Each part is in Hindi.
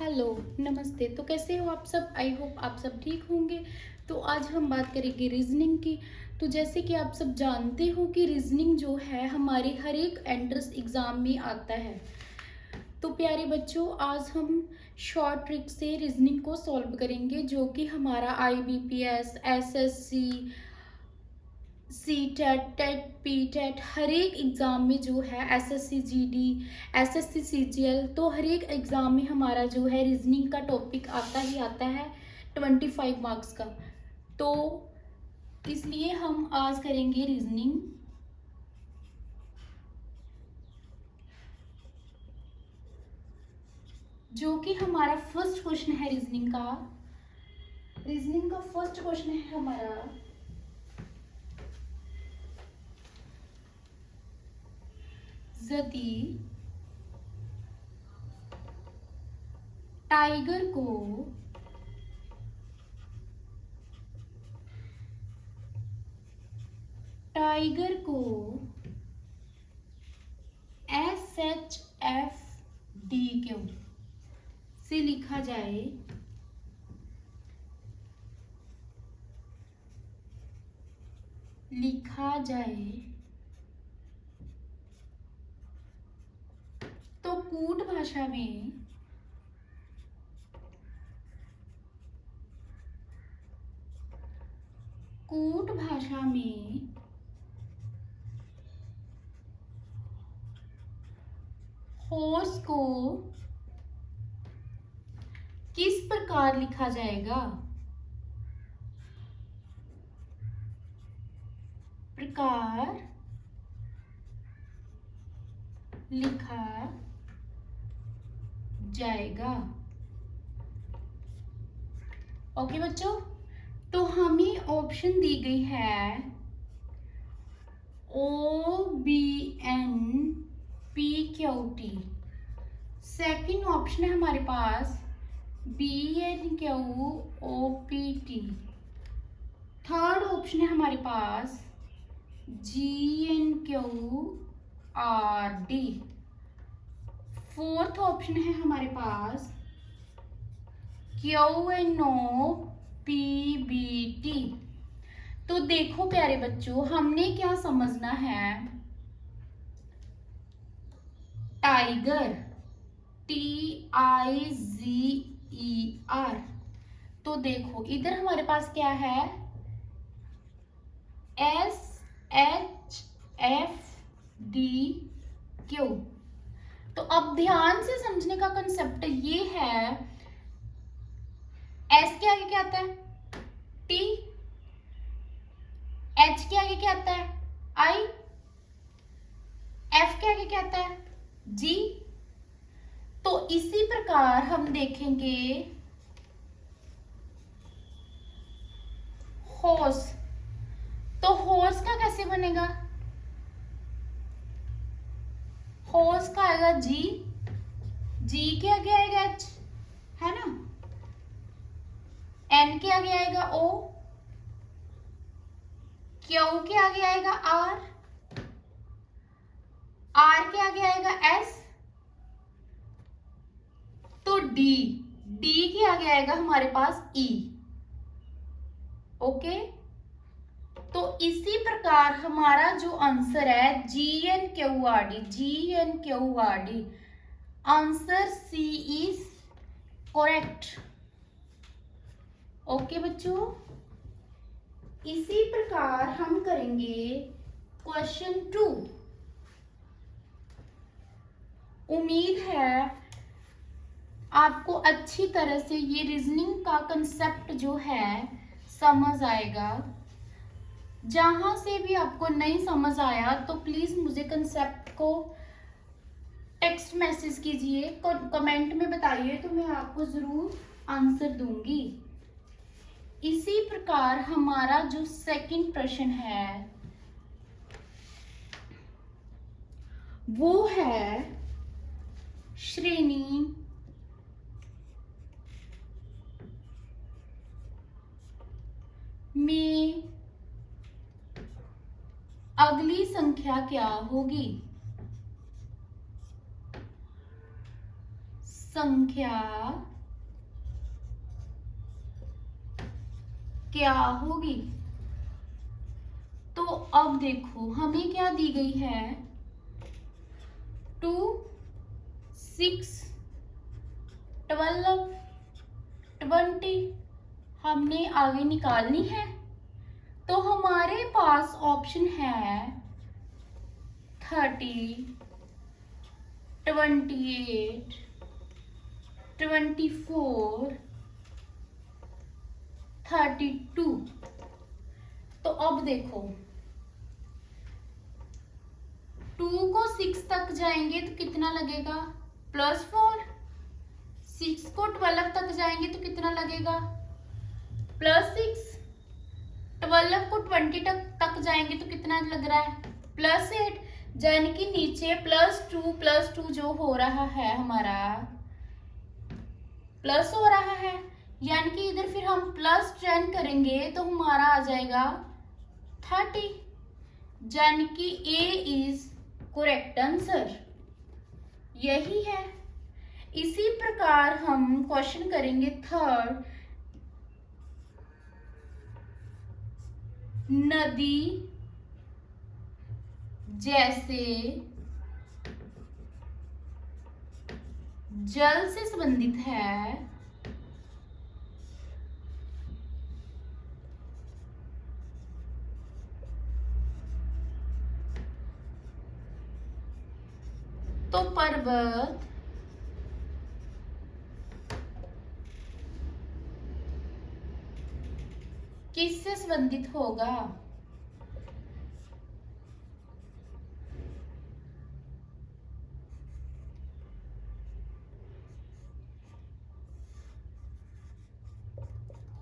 हेलो, नमस्ते। तो कैसे हो आप सब? आई होप आप सब ठीक होंगे। तो आज हम बात करेंगे रीजनिंग की। तो जैसे कि आप सब जानते हो कि रीजनिंग जो है हमारे हर एक एंट्रेंस एग्ज़ाम में आता है। तो प्यारे बच्चों, आज हम शॉर्ट ट्रिक से रीजनिंग को सॉल्व करेंगे, जो कि हमारा IBPS, SSC, C TET, TET, P TET, हर एक एग्ज़ाम में जो है SSC GD, SSC CGL, तो हर एक एग्ज़ाम में हमारा जो है रीजनिंग का टॉपिक आता ही आता है 25 मार्क्स का। तो इसलिए हम आज करेंगे रीजनिंग। जो कि हमारा फर्स्ट क्वेश्चन है रीजनिंग का फर्स्ट क्वेश्चन है हमारा, यदि टाइगर को SHFDQ से लिखा जाए तो कूट भाषा में हॉर्स को किस प्रकार लिखा जाएगा? प्रकार लिखा जाएगा। ओके बच्चों, तो हमें ऑप्शन दी गई है OBNPQT। सेकंड ऑप्शन है हमारे पास BNQOPT। थर्ड ऑप्शन है हमारे पास GNQRD। फोर्थ ऑप्शन है हमारे पास QNOPBT। तो देखो प्यारे बच्चों, हमने क्या समझना है? Tiger, TIGER। तो देखो इधर हमारे पास क्या है? SHFDQ। तो अब ध्यान से समझने का कंसेप्ट ये है, S के आगे क्या आता है? T। H के आगे क्या आता है? I। F के आगे क्या आता है? G। तो इसी प्रकार हम देखेंगे हॉर्स। तो हॉर्स का कैसे बनेगा? हॉर्स का आएगा G, G के आगे आएगा H, है ना? N के आगे आएगा O, Q के आगे आएगा R, R के आगे आएगा S, तो D, D के आगे आएगा हमारे पास E। ओके, तो इसी प्रकार हमारा जो आंसर है GNQRD, answer C is correct. Okay बच्चों, इसी प्रकार हम करेंगे क्वेश्चन 2। उम्मीद है आपको अच्छी तरह से ये रीजनिंग का कंसेप्ट जो है समझ आएगा। जहां से भी आपको नहीं समझ आया तो प्लीज मुझे कंसेप्ट को टेक्स्ट मैसेज कीजिए, कमेंट में बताइए, तो मैं आपको जरूर आंसर दूंगी। इसी प्रकार हमारा जो सेकंड प्रश्न है वो है श्रेणी में अगली संख्या क्या होगी? संख्या क्या होगी। तो अब देखो हमें क्या दी गई है, 2, 6, 12, 20 हमने आगे निकालनी है। तो हमारे पास ऑप्शन है 30, 28, 24, 32। तो अब देखो 2 को 6 तक जाएंगे तो कितना लगेगा, +4। 6 को 12 तक जाएंगे तो कितना लगेगा, +6। 12 को 20 तक जाएंगे तो कितना लग रहा है, +8। यानी कि नीचे +2 जो हो रहा है हमारा प्लस हो रहा है, यानी कि इधर फिर हम +10 करेंगे तो हमारा आ जाएगा 30, यानी कि ए इज करेक्ट आंसर, यही है। इसी प्रकार हम क्वेश्चन करेंगे थर्ड, नदी जैसे जल से संबंधित है, तो पर्वत किससे संबंधित होगा,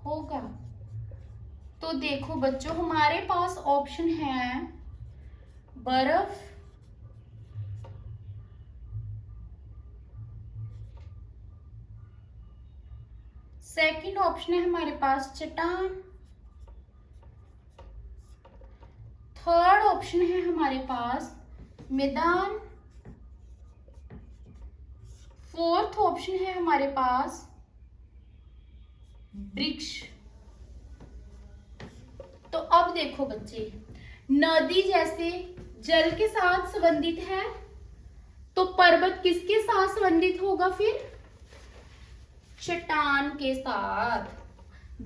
होगा। तो देखो बच्चों हमारे पास ऑप्शन है बर्फ, सेकंड ऑप्शन है हमारे पास चट्टान, थर्ड ऑप्शन है हमारे पास मैदान, फोर्थ ऑप्शन है हमारे पास वृक्ष। तो अब देखो बच्चे, नदी जैसे जल के साथ संबंधित है तो पर्वत किसके साथ संबंधित होगा, फिर चट्टान के साथ,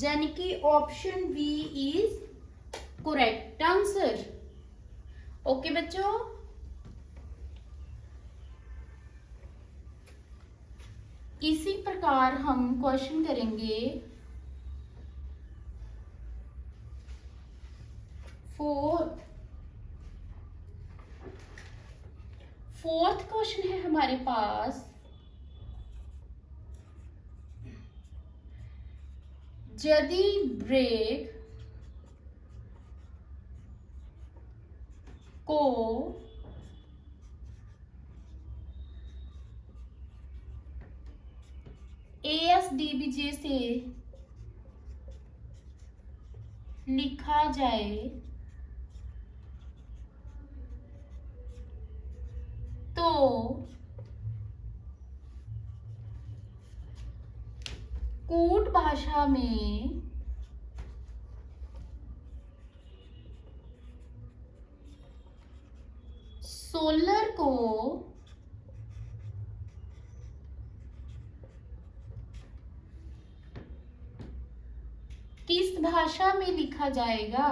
यानी कि option B is correct answer. Okay बच्चों, इसी प्रकार हम क्वेश्चन करेंगे फोर्थ क्वेश्चन है हमारे पास, यदि ब्रेक को ASDBJ से लिखा जाए तो कूट भाषा में सोलर को किस भाषा में लिखा जाएगा,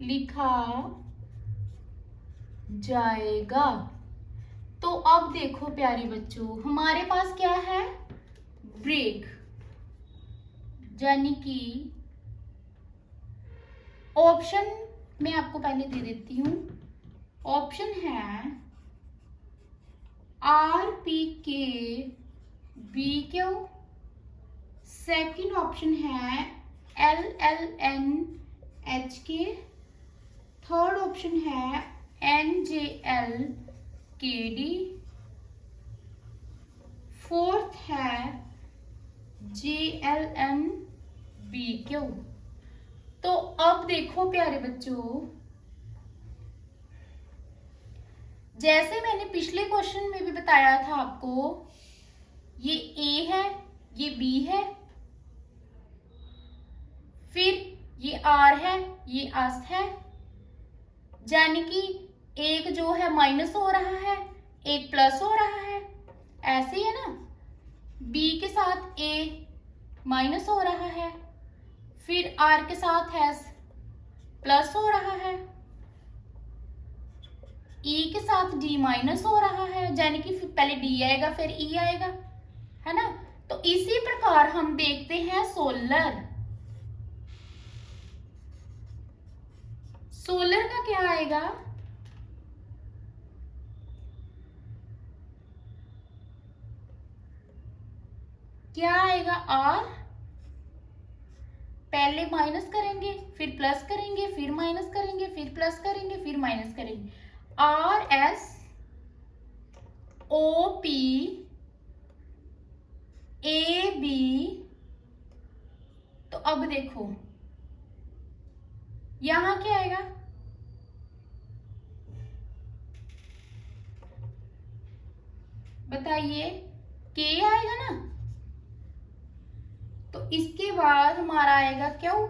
लिखा जाएगा। तो अब देखो प्यारे बच्चों हमारे पास क्या है, ब्रेक, यानी कि ऑप्शन मैं आपको पहले दे देती हूं। ऑप्शन है RPK सेकंड ऑप्शन है LLNHK, थर्ड ऑप्शन है NJLKD, फोर्थ है JLMBQ। तो अब देखो प्यारे बच्चों, जैसे मैंने पिछले क्वेश्चन में भी बताया था आपको, ये ए है, ये बी है, फिर ये आर है, ये एस है, यानी कि एक जो है माइनस हो रहा है, एक प्लस हो रहा है, ऐसे ही है ना। बी के साथ ए माइनस हो रहा है, फिर आर के साथ एस प्लस हो रहा है, ई के साथ डी माइनस हो रहा है, यानी कि पहले डी आएगा फिर ई आएगा, है ना। तो इसी प्रकार हम देखते हैं सोलर। सोलर का क्या आएगा, क्या आएगा, आर, पहले माइनस करेंगे फिर प्लस करेंगे फिर माइनस करेंगे फिर प्लस करेंगे फिर माइनस करेंगे, R S O P A B. तो अब देखो यहां क्या आएगा, बताइए, के आएगा ना। तो इसके बाद हमारा आएगा क्यों,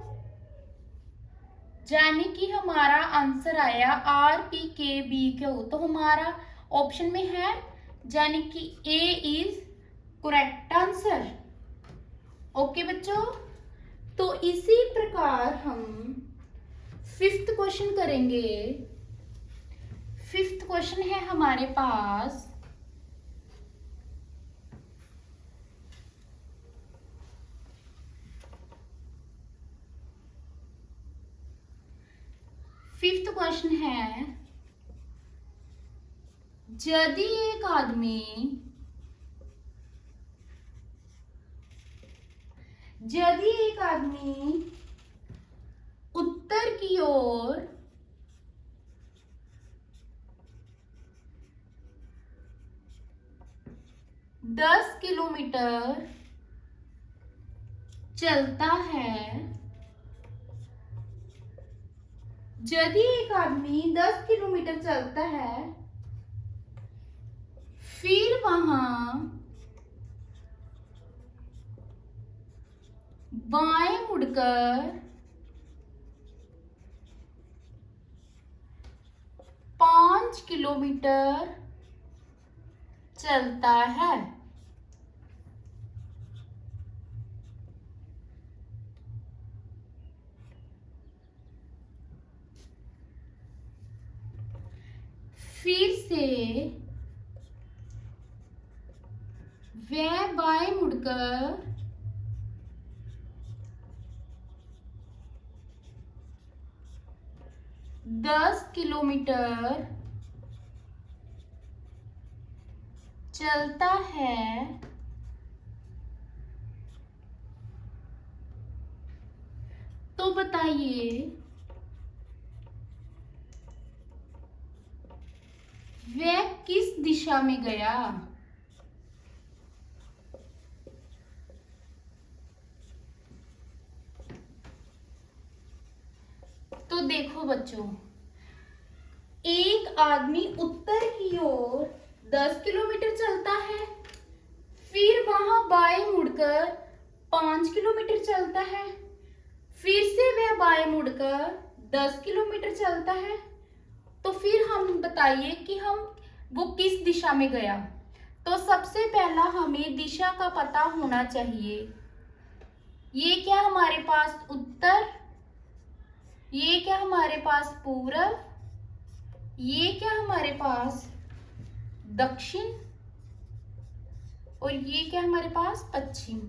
यानी कि हमारा आंसर आया आर पी के बी क्यू। तो हमारा ऑप्शन में है, यानी कि ए इज करेक्ट आंसर। ओके बच्चों, तो इसी प्रकार हम फिफ्थ क्वेश्चन करेंगे। फिफ्थ क्वेश्चन है हमारे पास, फिफ्थ क्वेश्चन है, यदि एक आदमी उत्तर की ओर 10 किलोमीटर चलता है, यदि एक आदमी 10 किलोमीटर चलता है, फिर वहां बाएं मुड़कर 5 किलोमीटर चलता है, फिर से वह बाएं मुड़कर 10 किलोमीटर चलता है, तो बताइए वह किस दिशा में गया। तो देखो बच्चों, एक आदमी उत्तर की ओर 10 किलोमीटर चलता है, फिर वहां बाएं मुड़कर 5 किलोमीटर चलता है, फिर से वह बाएं मुड़कर 10 किलोमीटर चलता है। तो फिर हम बताइए कि वो किस दिशा में गया। तो सबसे पहला हमें दिशा का पता होना चाहिए। ये क्या हमारे पास उत्तर, ये क्या हमारे पास पूरब, ये क्या हमारे पास दक्षिण, और ये क्या हमारे पास पश्चिम।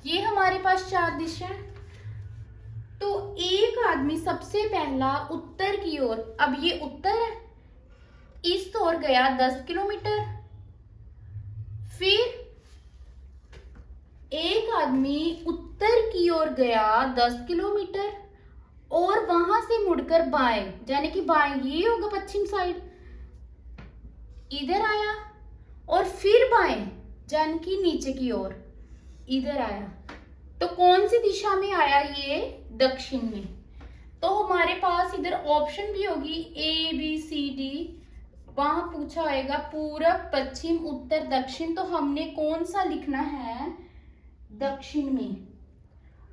ये हमारे पास 4 दिशा। तो एक आदमी सबसे पहला उत्तर की ओर, अब ये उत्तर है, इस ओर गया 10 किलोमीटर। फिर एक आदमी उत्तर की ओर गया 10 किलोमीटर और वहां से मुड़कर बाएं, यानी कि बाएं ये होगा पश्चिम साइड, इधर आया और फिर बाएं यानी कि नीचे की ओर इधर आया। तो कौन सी दिशा में आया, ये दक्षिण में। तो तो हमारे पास इधर ऑप्शन भी होगी ABCD, वहां पूछा होगा पूरब पश्चिम उत्तर दक्षिण, तो हमने कौन सा लिखना है, दक्षिण में।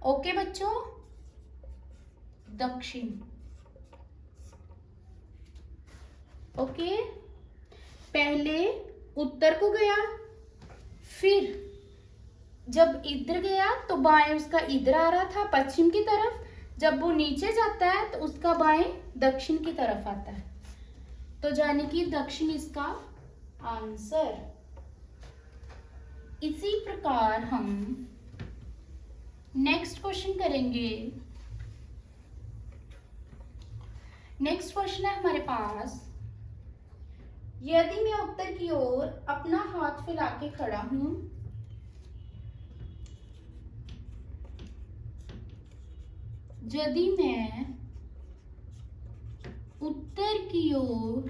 ओके बच्चों, दक्षिण। ओके, पहले उत्तर को गया, फिर जब इधर गया तो बाएं उसका इधर आ रहा था पश्चिम की तरफ, जब वो नीचे जाता है तो उसका बाएं दक्षिण की तरफ आता है, तो यानी कि दक्षिण इसका आंसर। इसी प्रकार हम नेक्स्ट क्वेश्चन करेंगे। नेक्स्ट क्वेश्चन है हमारे पास, यदि मैं उत्तर की ओर अपना हाथ फैला के खड़ा हूं, यदि मैं उत्तर की ओर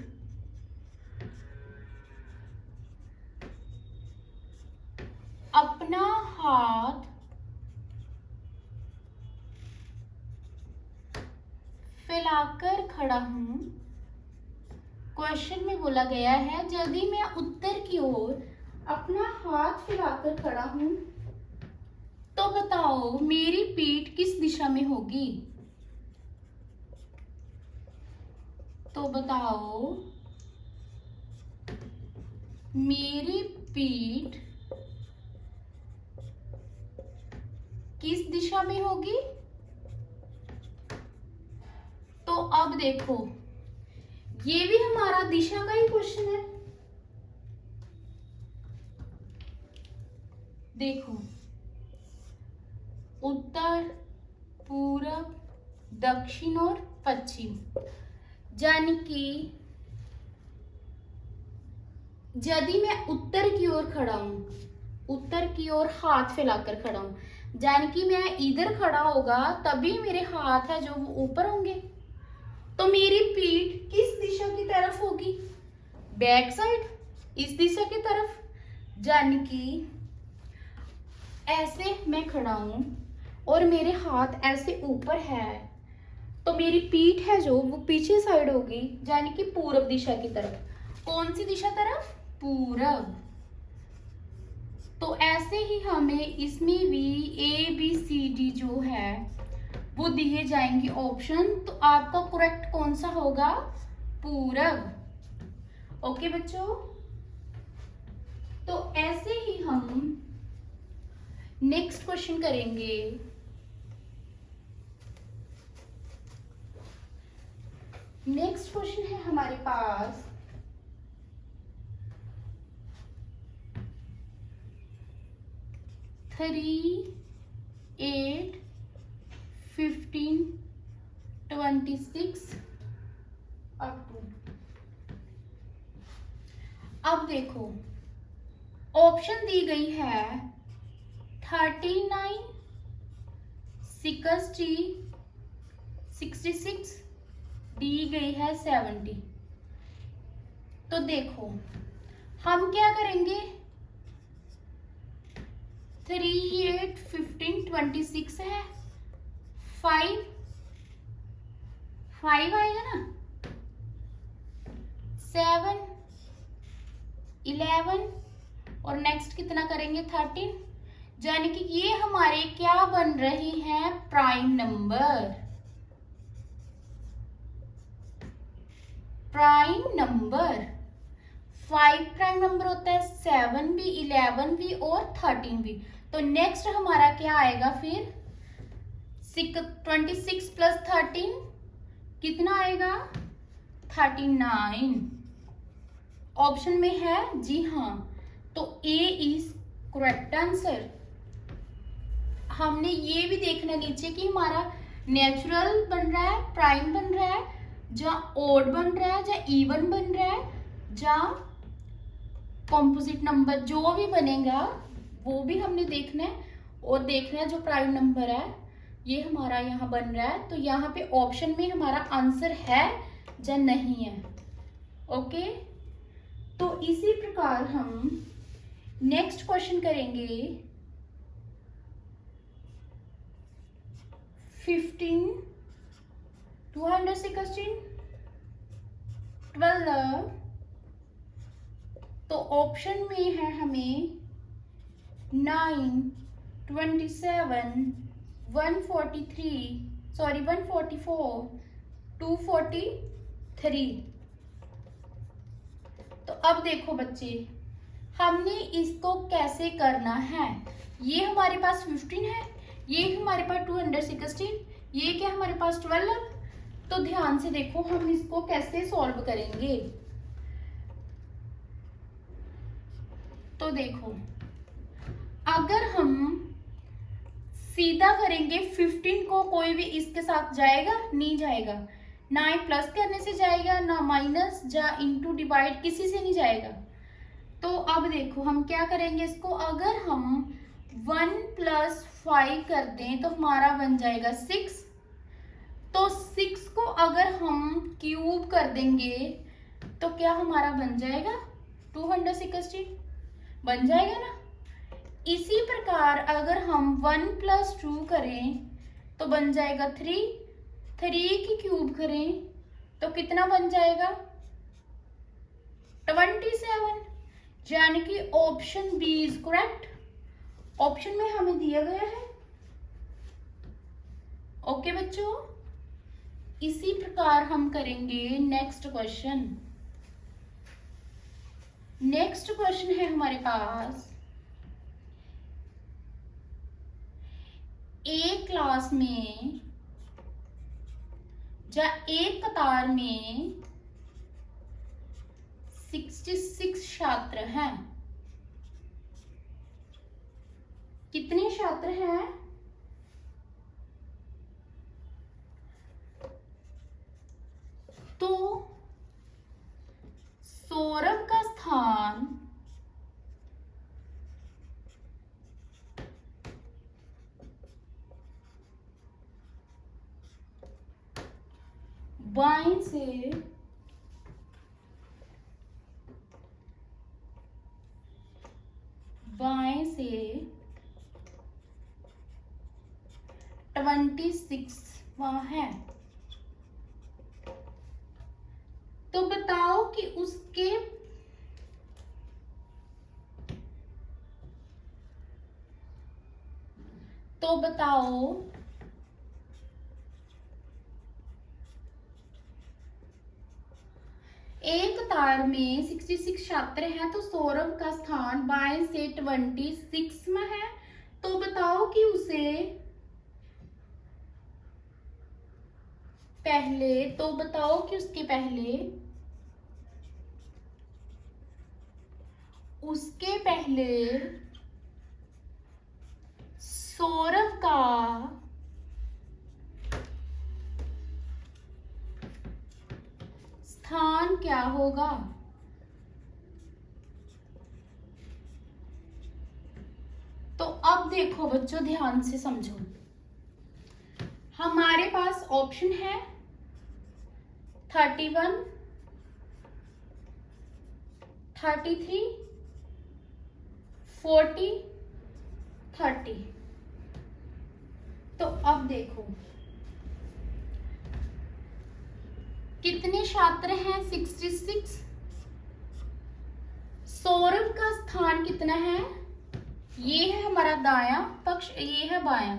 अपना हाथ फैलाकर खड़ा हूं, क्वेश्चन में बोला गया है यदि मैं उत्तर की ओर अपना हाथ फैलाकर खड़ा हूं तो बताओ मेरी पीठ किस दिशा में होगी। तो बताओ मेरी पीठ किस दिशा में होगी। तो अब देखो, ये भी हमारा दिशा का ही क्वेश्चन है। देखो, उत्तर, पूरब, दक्षिण और पश्चिम, यानी कि यदि मैं उत्तर की ओर खड़ा हूं, उत्तर की ओर हाथ फैलाकर खड़ा हूं, यानी कि मैं इधर खड़ा होगा तभी मेरे हाथ है जो वो ऊपर होंगे, तो मेरी पीठ किस दिशा की तरफ होगी, बैक साइड, इस दिशा की तरफ। यानी कि ऐसे मैं खड़ा हूं और मेरे हाथ ऐसे ऊपर है, तो मेरी पीठ है जो वो पीछे साइड होगी, यानी कि पूरब दिशा की तरफ। कौन सी दिशा तरफ, पूरब। तो ऐसे ही हमें इसमें भी ABCD जो है वो दिए जाएंगे ऑप्शन, तो आपका करेक्ट कौन सा होगा, पूरब। ओके बच्चों, तो ऐसे ही हम नेक्स्ट क्वेश्चन करेंगे। नेक्स्ट क्वेश्चन है हमारे पास, 3, 8, 15, 26 अप टू। अब देखो, ऑप्शन दी गई है 39, 60, 66, दी गई है 70। तो देखो हम क्या करेंगे, 3, 8, 15, 26 है, 5 आएगा ना, 7, 11 और नेक्स्ट कितना करेंगे 13, यानी कि ये हमारे क्या बन रहे हैं, prime number. Prime number 5 prime number होता है, 7 भी, 11 भी और 13 भी। तो नेक्स्ट हमारा क्या आएगा फिर, 26 प्लस 13 कितना आएगा, 39। ऑप्शन में है, जी हाँ, तो A इज करेक्ट आंसर। हमने ये भी देखना नीचे कि हमारा नेचुरल बन रहा है, प्राइम बन रहा है, जहाँ ओड बन रहा है, जहाँ इवन बन रहा है, जहाँ कॉम्पोजिट नंबर जो भी बनेगा वो भी हमने देखना है, और देखना है जो प्राइम नंबर है ये हमारा यहाँ बन रहा है, तो यहाँ पे ऑप्शन में हमारा आंसर है या नहीं है। ओके, तो इसी प्रकार हम नेक्स्ट क्वेश्चन करेंगे 15, 216, 12, तो ऑप्शन में है हमें 9, 27, 143, सॉरी 144, 243। तो अब देखो बच्चे, हमने इसको कैसे करना है। ये हमारे पास 15 है, ये हमारे पास 216, ये क्या हमारे पास 12। तो ध्यान से देखो हम इसको कैसे सॉल्व करेंगे। तो देखो, अगर हम सीधा करेंगे 15 को, कोई भी इसके साथ जाएगा नहीं जाएगा, ना ही प्लस करने से जाएगा, ना माइनस या इंटू डिवाइड, किसी से नहीं जाएगा। तो अब देखो हम क्या करेंगे इसको, अगर हम 1 + 5 कर दें तो हमारा बन जाएगा 6। तो 6 को अगर हम क्यूब कर देंगे तो क्या हमारा बन जाएगा 216, बन जाएगा ना। इसी प्रकार अगर हम 1 + 2 करें तो बन जाएगा 3, 3 की क्यूब करें तो कितना बन जाएगा 27, यानी कि option B is correct. Option में हमें दिया गया है। ओके बच्चों, इसी प्रकार हम करेंगे नेक्स्ट क्वेश्चन। नेक्स्ट क्वेश्चन है हमारे पास, एक क्लास में या एक कतार में 66 छात्र हैं। कितने छात्र हैं? तो सौरभ का स्थान बाएं से बाएं से 26वां है। तो बताओ कि उसके एक तार में 66 छात्र हैं, तो सौरभ का स्थान बाएं से 26 में है। तो बताओ कि उसके पहले सौरभ का स्थान क्या होगा। तो अब देखो बच्चों, ध्यान से समझो, हमारे पास ऑप्शन है 31, 33, 40, 30। तो अब देखो कितने छात्र हैं 66। सौरभ का स्थान कितना है, ये है हमारा दायां पक्ष, ये है बायां,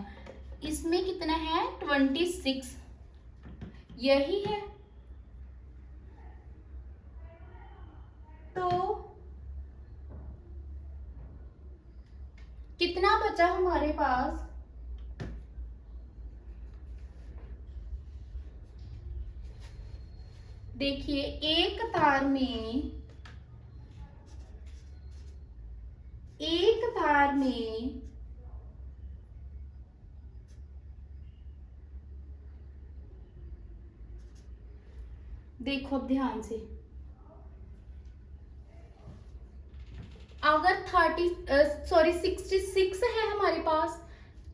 इसमें कितना है 26, यही है। तो कितना बचा हमारे पास, देखिए एक तार में देखो अब ध्यान से, अगर 66 है हमारे पास,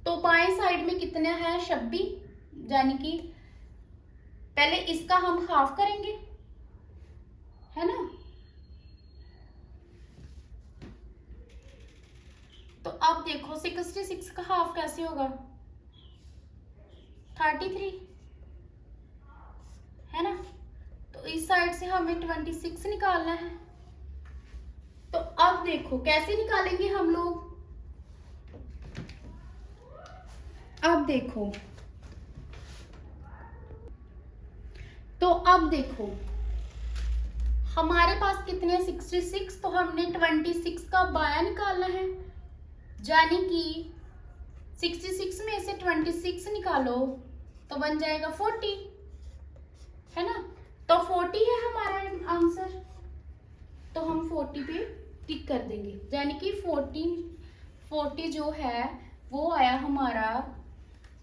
तो बाएं साइड में कितना है 26, यानी कि पहले इसका हम हाफ करेंगे, है ना। तो अब देखो 66 का हाफ कैसे होगा 33। साइड से हमें 26 निकालना है। तो अब देखो कैसे निकालेंगे हम लोग। अब देखो, तो अब देखो हमारे पास कितने 66, तो हमने 26 का बाया निकालना है, यानी कि 66 में से 26 निकालो तो बन जाएगा 40, है ना। तो 40 है हमारा आंसर, तो हम 40 पे टिक कर देंगे, यानी कि 40 जो है वो आया हमारा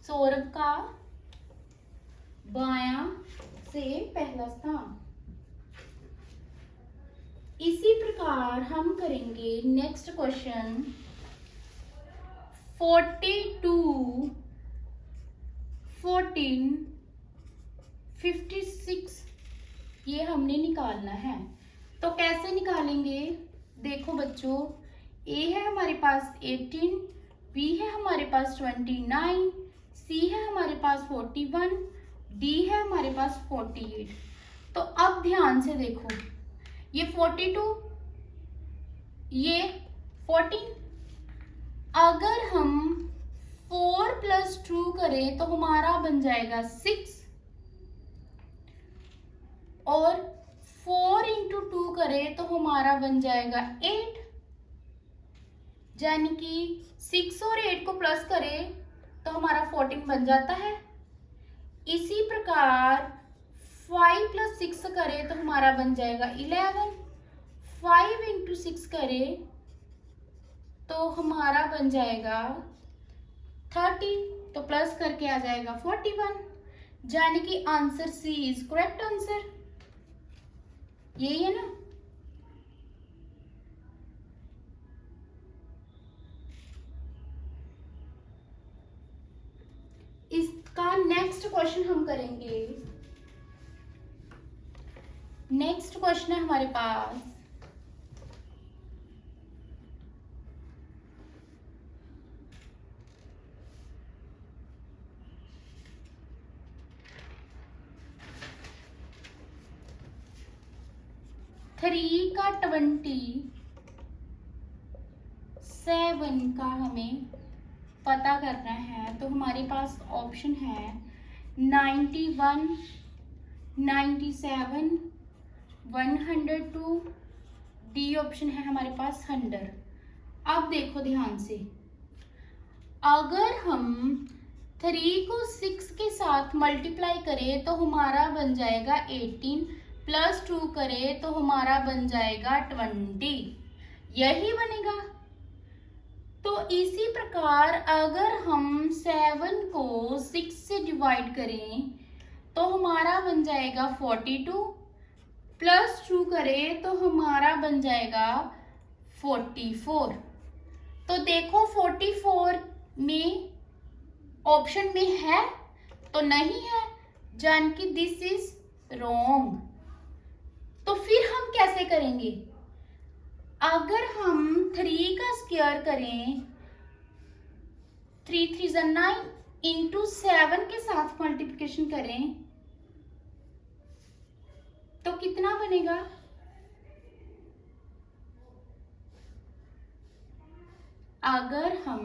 सौरभ का बायां से पहला स्थान। इसी प्रकार हम करेंगे नेक्स्ट क्वेश्चन 42, 14, 56, ये हमने निकालना है। तो कैसे निकालेंगे, देखो बच्चों, ए है हमारे पास 18, बी है हमारे पास 29, सी है हमारे पास 41, डी है हमारे पास 48। तो अब ध्यान से देखो, ये 42, ये 14, अगर हम 4 + 2 करें तो हमारा बन जाएगा 6, और 4 × 2 करें तो हमारा बन जाएगा 8, यानी कि 6 और 8 को प्लस करें तो हमारा 14 बन जाता है। इसी प्रकार 5 + 6 करें तो हमारा बन जाएगा 11, 5 × 6 करें तो हमारा बन जाएगा 30, तो प्लस करके आ जाएगा 41, यानी कि answer C is correct answer, यही है ना। इसका नेक्स्ट क्वेश्चन हम करेंगे। नेक्स्ट क्वेश्चन है हमारे पास 3 का 27 का हमें पता करना है। तो हमारे पास ऑप्शन है 91, 97, 102, डी ऑप्शन है हमारे पास 100। अब देखो ध्यान से, अगर हम 3 को 6 के साथ मल्टीप्लाई करें तो हमारा बन जाएगा 18, +2 करें तो हमारा बन जाएगा 20, यही बनेगा। तो इसी प्रकार अगर हम 7 को 6 से डिवाइड करें तो हमारा बन जाएगा 42, +2 करें तो हमारा बन जाएगा 44। तो देखो 44 में ऑप्शन में है तो नहीं है, जान कि दिस इज रॉन्ग। तो फिर हम कैसे करेंगे, अगर हम 3 का स्क्वायर करें, 3 3 9 इंटू 7 के साथ मल्टीप्लिकेशन करें तो कितना बनेगा, अगर हम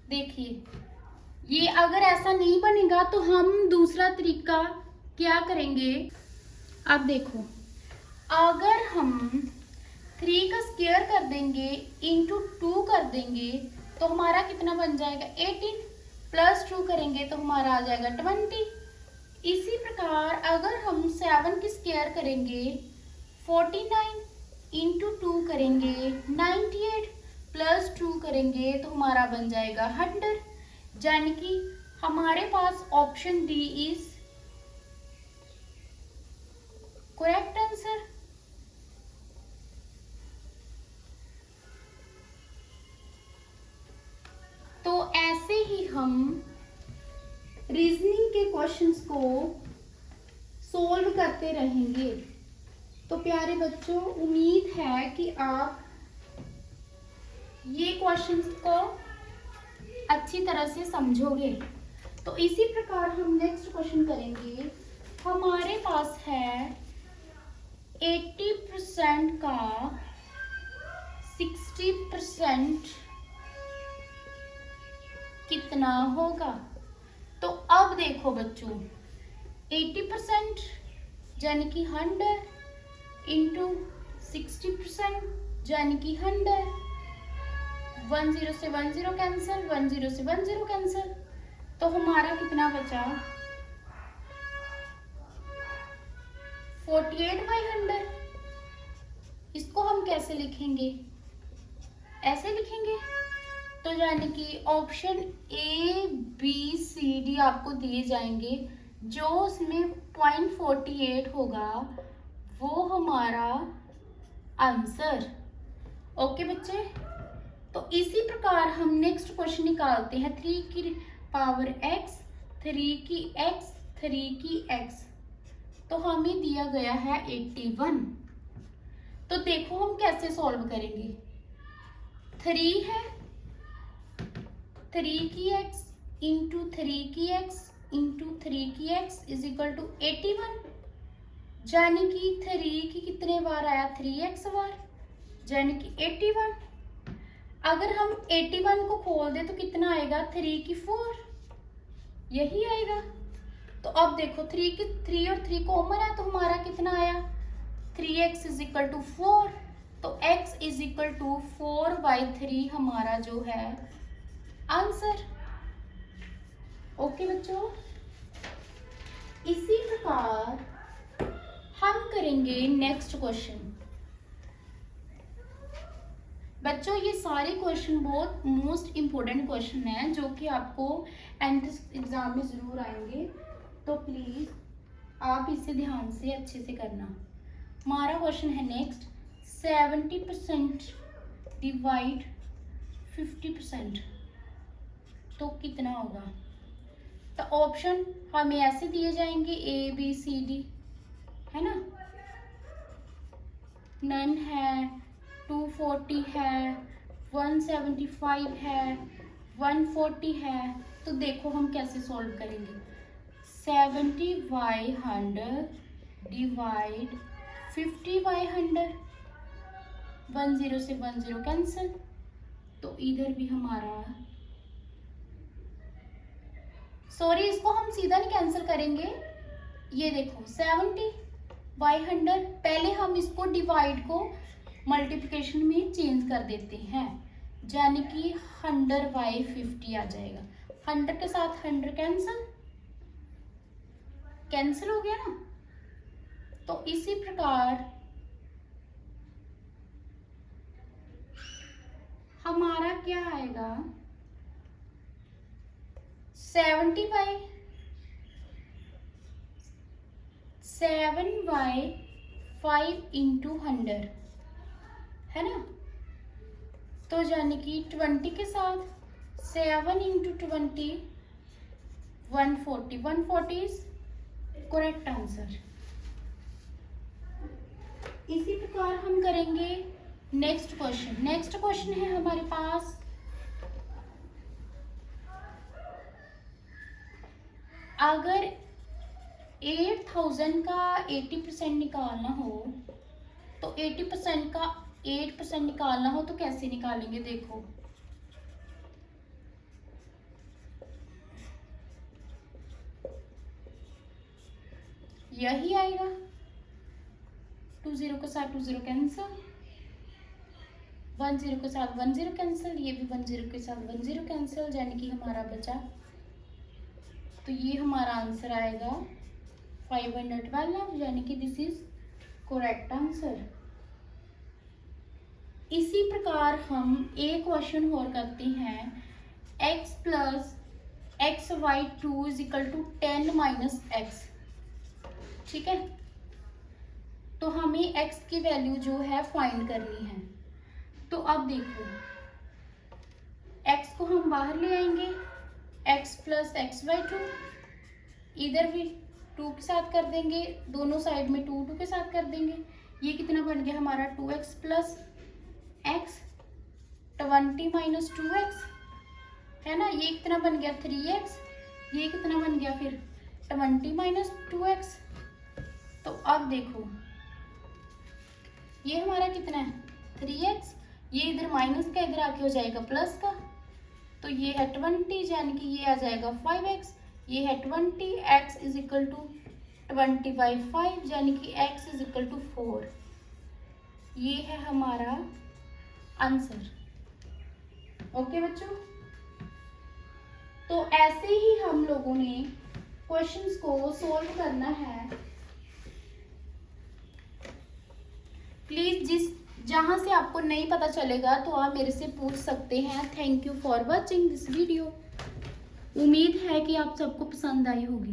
देखिए, ये अगर ऐसा नहीं बनेगा तो हम दूसरा तरीका क्या करेंगे। अब देखो, अगर हम 3 का स्क्वायर कर देंगे इंटू 2 कर देंगे तो हमारा कितना बन जाएगा 18, +2 करेंगे तो हमारा आ जाएगा 20। इसी प्रकार अगर हम 7 की स्क्वायर करेंगे 49, इंटू 2 करेंगे 98, +2 करेंगे तो हमारा बन जाएगा 100, यानी कि हमारे पास option D is correct answer. तो ऐसे ही हम रीजनिंग के क्वेश्चंस को सोल्व करते रहेंगे। तो प्यारे बच्चों, उम्मीद है कि आप ये क्वेश्चंस को अच्छी तरह से समझोगे। तो इसी प्रकार हम नेक्स्ट क्वेश्चन करेंगे। हमारे पास है 80% का 60% कितना होगा। तो अब देखो बच्चों, 80% यानी कि 100 इंटू 60% यानी कि 100। 10 से 10 कैंसिल, 10 से 10 कैंसिल, तो हमारा कितना बचा 48/100। इसको हम कैसे लिखेंगे, ऐसे लिखेंगे। तो यानी कि option A B C D आपको दिए जाएंगे, जो उसमें 0.48 होगा वो हमारा आंसर। ओके बच्चे, तो इसी प्रकार हम नेक्स्ट क्वेश्चन निकालते हैं। 3 की पावर x, 3 की x, 3 की x, तो हमें दिया गया है 81। तो देखो हम कैसे सॉल्व करेंगे। 3 है, 3 की x इंटू 3 की x इंटू 3 की x इज इक्वल टू 81, यानी कि 3 की कितने बार आया 3x बार, यानी कि 81। अगर हम 81 को खोल दे तो कितना आएगा 3 की 4, यही आएगा। तो अब देखो 3 और 3 कॉमन है, तो हमारा कितना आया 3x इज इक्वल टू 4। तो x इज इक्वल टू 4/3 हमारा जो है आंसर। ओके बच्चों, इसी प्रकार हम करेंगे नेक्स्ट क्वेश्चन। बच्चों ये सारे क्वेश्चन बहुत मोस्ट इम्पोर्टेंट क्वेश्चन हैं, जो कि आपको एंट्रेंस एग्जाम में जरूर आएंगे। तो प्लीज आप इसे ध्यान से अच्छे से करना। हमारा क्वेश्चन है नेक्स्ट, 70% डिवाइड 50%, तो कितना होगा। तो ऑप्शन हमें ऐसे दिए जाएंगे A B C D, है ना। नन है, 240 है, 175 है, 140 है। तो देखो हम कैसे सॉल्व करेंगे। 70/100 डिवाइड 50/100, 10 से 10 कैंसिल, तो इधर भी हमारा, सॉरी इसको हम सीधा नहीं कैंसिल करेंगे। ये देखो 70/100, पहले हम इसको डिवाइड को मल्टीप्लिकेशन में चेंज कर देते हैं, यानी कि 100/50 आ जाएगा। 100 के साथ 100 कैंसिल, कैंसिल हो गया ना। तो इसी प्रकार हमारा क्या आएगा 7/5 इंटू 100, है ना। तो यानी कि 20 के साथ 7 इंटू 20 140, 140 इज करेक्ट आंसर। इसी प्रकार हम करेंगे नेक्स्ट क्वेश्चन। नेक्स्ट क्वेश्चन है हमारे पास, अगर 8000 का 80% निकालना हो, तो 80% का 8% निकालना हो तो कैसे निकालेंगे। देखो यही आएगा, 20 के साथ 20 कैंसिल, 10 के साथ 10 कैंसिल, ये भी 10 के साथ 10 कैंसिल, यानी कि हमारा बचा। तो ये हमारा आंसर आएगा 512, यानी कि दिस इज करेक्ट आंसर। इसी प्रकार हम एक क्वेश्चन और करते हैं, x plus xy2 is equal to 10 minus X, ठीक है। तो हमें x की वैल्यू जो है फाइंड करनी है। तो अब देखो x को हम बाहर ले आएंगे, x प्लस xy2, इधर भी 2 के साथ कर देंगे, दोनों साइड में 2 2 के साथ कर देंगे। ये कितना बन गया हमारा 2x plus x, 20 minus 2x, है ना। ये कितना बन गया 3x, ये कितना बन गया फिर 20 माइनस 2x। तो अब देखो ये हमारा कितना है 3x, ये इधर माइनस का इधर आके हो जाएगा प्लस का, तो ये है 20 यानी कि ये आ जाएगा 5x, ये है 20x इज इक्वल टू 20/5 यानी कि x इज इक्वल टू 4। ये है हमारा आंसर। ओके बच्चों, तो ऐसे ही हम लोगों ने क्वेश्चंस को सॉल्व करना है। प्लीज जहां से आपको नहीं पता चलेगा तो आप मेरे से पूछ सकते हैं। Thank you for watching this video. उम्मीद है कि आप सबको पसंद आई होगी।